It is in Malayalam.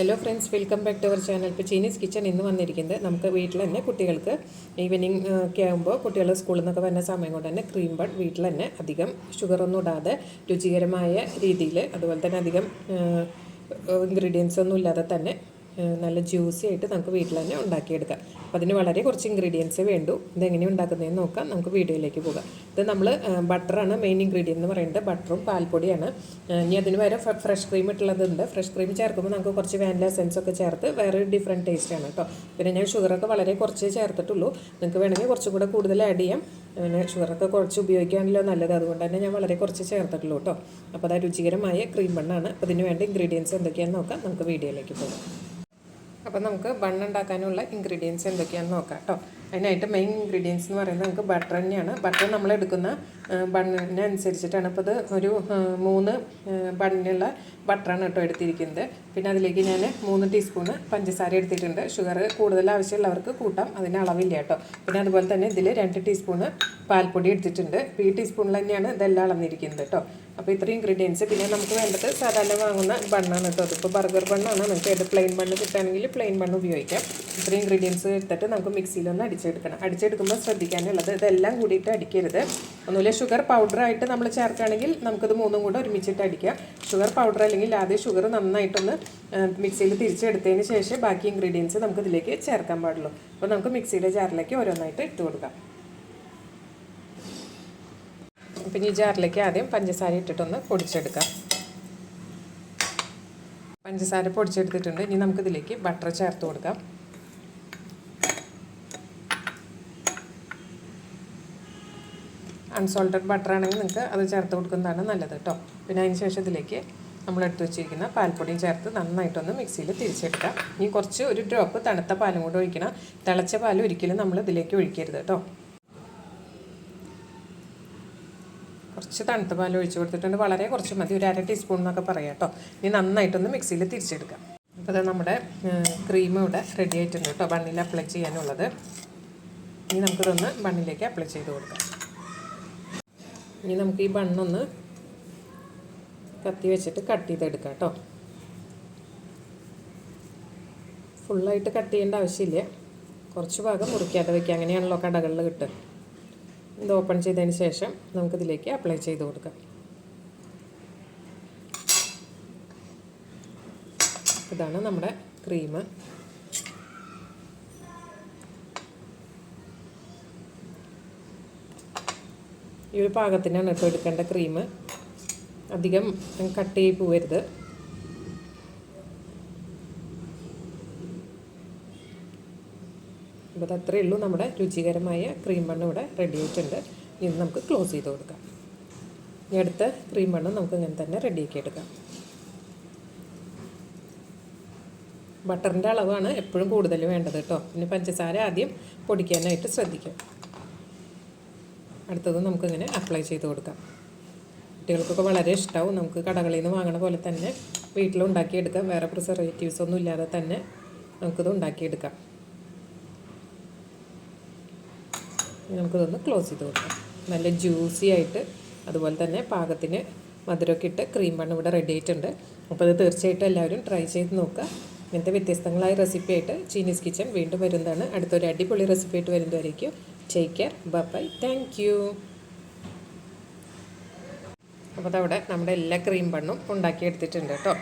Hello friends, welcome back to our channel. ഇപ്പോൾ ചീനീസ് കിച്ചൺ ഇന്ന് വന്നിരിക്കുന്നത് നമുക്ക് വീട്ടിൽ തന്നെ കുട്ടികൾക്ക് ഈവനിങ് ഒക്കെ ആകുമ്പോൾ കുട്ടികൾ സ്കൂളിൽ നിന്നൊക്കെ വരുന്ന സമയം കൊണ്ട് തന്നെ ക്രീം ബൺ വീട്ടിൽ തന്നെ അധികം ഷുഗറൊന്നും ഇടാതെ രുചികരമായ രീതിയിൽ, അതുപോലെ തന്നെ അധികം ഇൻഗ്രീഡിയൻസ് ഒന്നും ഇല്ലാതെ തന്നെ നല്ല ജ്യൂസി ആയിട്ട് നമുക്ക് വീട്ടിൽ തന്നെ ഉണ്ടാക്കിയെടുക്കാം. അപ്പോൾ അതിന് വളരെ കുറച്ച് ഇൻഗ്രീഡിയൻസേ വേണ്ടൂ. ഇതെങ്ങനെ ഉണ്ടാക്കുന്നതെന്ന് നോക്കാം. നമുക്ക് വീഡിയോയിലേക്ക് പോകാം. ഇത് നമ്മൾ ബട്ടറാണ് മെയിൻ ഇൻഗ്രീഡിയൻ്റ് എന്ന് പറയുന്നത്. ബട്ടറും പാൽപ്പൊടിയാണ്. ഇനി അതിന് വരെ ഫ്രഷ് ക്രീം ഇട്ടുള്ളതുണ്ട്. ഫ്രഷ് ക്രീം ചേർക്കുമ്പോൾ നമുക്ക് കുറച്ച് വാനില എസൻസ് ഒക്കെ ചേർത്ത് വേറെ ഡിഫറെൻറ്റ് ടേസ്റ്റാണ് കേട്ടോ. പിന്നെ ഞാൻ ഷുഗറൊക്കെ വളരെ കുറച്ചേ ചേർത്തിട്ടുള്ളൂ. നിങ്ങൾക്ക് വേണമെങ്കിൽ കുറച്ചും കൂടെ കൂടുതൽ ആഡ് ചെയ്യാം. പിന്നെ ഷുഗറൊക്കെ കുറച്ച് ഉപയോഗിക്കുകയാണല്ലോ നല്ലത്, അതുകൊണ്ട് തന്നെ ഞാൻ വളരെ കുറച്ച് ചേർത്തിട്ടുള്ളൂ കേട്ടോ. അപ്പോൾ അത് രുചികരമായ ക്രീം ബണ്ണാണ്. അപ്പോൾ ഇതിന് വേണ്ട ഇൻഗ്രീഡിയൻസ് എന്തൊക്കെയാണെന്ന് നോക്കാം. നമുക്ക് വീഡിയോയിലേക്ക് പോകാം. അപ്പോൾ നമുക്ക് ബൺ ഉണ്ടാക്കാനുള്ള ഇൻഗ്രീഡിയൻസ് എന്തൊക്കെയാണെന്ന് നോക്കാം കേട്ടോ. അതിനായിട്ട് മെയിൻ ഇൻഗ്രീഡിയൻസ് എന്ന് പറയുന്നത് നമുക്ക് ബട്ടർ തന്നെയാണ്. ബട്ടർ നമ്മൾ എടുക്കുന്ന ബണ്ണിനനുസരിച്ചിട്ടാണ്. അപ്പോൾ ഇത് ഒരു 3 ബണ്ണിനുള്ള ബട്ടറാണ് കേട്ടോ എടുത്തിരിക്കുന്നത്. പിന്നെ അതിലേക്ക് ഞാൻ 3 ടീസ്പൂണ് പഞ്ചസാര എടുത്തിട്ടുണ്ട്. ഷുഗർ കൂടുതൽ ആവശ്യമുള്ളവർക്ക് കൂട്ടാം, അതിന് അളവില്ല കേട്ടോ. പിന്നെ അതുപോലെ തന്നെ ഇതിൽ 2 ടീസ്പൂണ് പാൽപ്പൊടി എടുത്തിട്ടുണ്ട്. ഈ ടീസ്പൂണിൽ തന്നെയാണ് ഇതെല്ലാം അളന്നിരിക്കുന്നത് കേട്ടോ. അപ്പോൾ ഇത്രയും ഇൻഗ്രീഡിയൻസ്. പിന്നെ നമുക്ക് വേണ്ടത് സാധാരണ വാങ്ങുന്ന ബണ്ണാണ് കേട്ടോ. അതിപ്പോൾ ബർഗർ ബണ്ണാണ്. നമുക്ക് ഏത് പ്ലെയിൻ ബണ്ണ് കിട്ടുകയാണെങ്കിൽ പ്ലെയിൻ ബണ്ണ് ഉപയോഗിക്കാം. ഇത്രയും ഇൻഗ്രീഡിയൻസ് എടുത്തിട്ട് നമുക്ക് മിക്സിയിലൊന്ന് അടിച്ചെടുക്കണം. അടിച്ചെടുക്കുമ്പോൾ ശ്രദ്ധിക്കാനുള്ളത് ഇതെല്ലാം കൂടിയിട്ട് അടിക്കരുത്. ഒന്നുമില്ല, ഷുഗർ പൗഡറായിട്ട് നമ്മൾ ചേർക്കുകയാണെങ്കിൽ നമുക്കത് 3 കൂടെ ഒരുമിച്ചിട്ട് അടിക്കാം. ഷുഗർ പൗഡർ അല്ലെങ്കിൽ ആദ്യം ഷുഗർ നന്നായിട്ടൊന്ന് മിക്സിയിൽ തിരിച്ചെടുത്തതിന് ശേഷം ബാക്കി ഇൻഗ്രീഡിയൻസ് നമുക്കിതിലേക്ക് ചേർക്കാൻ പാടുള്ളൂ. അപ്പോൾ നമുക്ക് മിക്സിയിലെ ജാറിലേക്ക് ഓരോന്നായിട്ട് ഇട്ട് കൊടുക്കാം. പിന്നെ ഈ ജാറിലേക്ക് ആദ്യം പഞ്ചസാര ഇട്ടിട്ടൊന്ന് പൊടിച്ചെടുക്കാം. പഞ്ചസാര പൊടിച്ചെടുത്തിട്ടുണ്ട്. ഇനി നമുക്കിതിലേക്ക് ബട്ടർ ചേർത്ത് കൊടുക്കാം. അൺസോൾട്ടഡ് ബട്ടർ ആണെങ്കിൽ നിങ്ങൾക്ക് അത് ചേർത്ത് കൊടുക്കുന്നതാണ് നല്ലത് കേട്ടോ. പിന്നെ അതിന് ശേഷം ഇതിലേക്ക് നമ്മൾ എടുത്ത് വെച്ചിരിക്കുന്ന പാൽപ്പൊടിയും ചേർത്ത് നന്നായിട്ടൊന്ന് മിക്സിയിൽ തിരിച്ചെടുക്കാം. ഇനി കുറച്ച് ഒരു ഡ്രോപ്പ് തണുത്ത പാലും കൂടെ ഒഴിക്കണം. തിളച്ച പാൽ ഒരിക്കലും നമ്മൾ ഇതിലേക്ക് ഒഴിക്കരുത് കേട്ടോ. കുറച്ച് തണുത്ത പാൽ ഒഴിച്ച് കൊടുത്തിട്ടുണ്ട്. വളരെ കുറച്ച് മതി, ഒരു 1/2 ടീസ്പൂൺ എന്നൊക്കെ പറയാം കേട്ടോ. ഇനി നന്നായിട്ടൊന്ന് മിക്സിയിൽ തിരിച്ചെടുക്കാം. അപ്പോൾ അത് നമ്മുടെ ക്രീം ഇവിടെ റെഡി ആയിട്ടുണ്ട് കേട്ടോ, ബണ്ണിൽ അപ്ലൈ ചെയ്യാനുള്ളത്. ഇനി നമുക്കിതൊന്ന് ബണ്ണിലേക്ക് അപ്ലൈ ചെയ്ത് കൊടുക്കാം. ഇനി നമുക്ക് ഈ ബണ്ണൊന്ന് കത്തി വെച്ചിട്ട് കട്ട് ചെയ്തെടുക്കാം കേട്ടോ. ഫുള്ളായിട്ട് കട്ട് ചെയ്യേണ്ട ആവശ്യമില്ല. കുറച്ച് ഭാഗം മുറിക്കാതെ വയ്ക്കുക. അങ്ങനെയാണല്ലോ കടകളിൽ കിട്ടുക. ഇത് ഓപ്പൺ ചെയ്തതിന് ശേഷം നമുക്കിതിലേക്ക് അപ്ലൈ ചെയ്ത് കൊടുക്കാം. ഇതാണ് നമ്മുടെ ക്രീം. ഈ ഒരു പാകത്തിനാണ് കേട്ടോ എടുക്കേണ്ട ക്രീം. അധികം കട്ട് ചെയ്ത് പോവരുത്. അപ്പോൾ അത് അത്രയേ ഉള്ളൂ. നമ്മുടെ രുചികരമായ ക്രീം ബണ്ണ് ഇവിടെ റെഡി ആയിട്ടുണ്ട്. ഇത് നമുക്ക് ക്ലോസ് ചെയ്ത് കൊടുക്കാം. ഇനി അടുത്ത ക്രീം ബണ്ണ് നമുക്ക് ഇങ്ങനെ തന്നെ റെഡിയാക്കി എടുക്കാം. ബട്ടറിൻ്റെ അളവാണ് എപ്പോഴും കൂടുതൽ വേണ്ടത് കേട്ടോ. പിന്നെ പഞ്ചസാര ആദ്യം പൊടിക്കാനായിട്ട് ശ്രദ്ധിക്കാം. അടുത്തത് നമുക്കിങ്ങനെ അപ്ലൈ ചെയ്ത് കൊടുക്കാം. കുട്ടികൾക്കൊക്കെ വളരെ ഇഷ്ടമാവും. നമുക്ക് കടകളിൽ നിന്ന് വാങ്ങണ പോലെ തന്നെ വീട്ടിലുണ്ടാക്കിയെടുക്കാം. വേറെ പ്രിസർവേറ്റീവ്സ് ഒന്നും ഇല്ലാതെ തന്നെ നമുക്കിത് ഉണ്ടാക്കിയെടുക്കാം. നമുക്കിതൊന്ന് ക്ലോസ് ചെയ്ത് കൊടുക്കാം. നല്ല ജ്യൂസി ആയിട്ട് അതുപോലെ തന്നെ പാകത്തിന് മധുരമൊക്കെ ഇട്ട് ക്രീം ബണ്ണ് ഇവിടെ റെഡി ആയിട്ടുണ്ട്. അപ്പോൾ അത് തീർച്ചയായിട്ടും എല്ലാവരും ട്രൈ ചെയ്ത് നോക്കുക. ഇങ്ങനത്തെ വ്യത്യസ്തങ്ങളായ റെസിപ്പി ആയിട്ട് ചീനീസ് കിച്ചൺ വീണ്ടും വരുന്നതാണ്. അടുത്തൊരു അടിപൊളി റെസിപ്പി ആയിട്ട് വരുന്നതായിരിക്കും. Take care, bye, thank you. അപ്പോൾ അതവിടെ നമ്മുടെ എല്ലാ ക്രീം ബണ്ണും ഉണ്ടാക്കിയെടുത്തിട്ടുണ്ട് കേട്ടോ.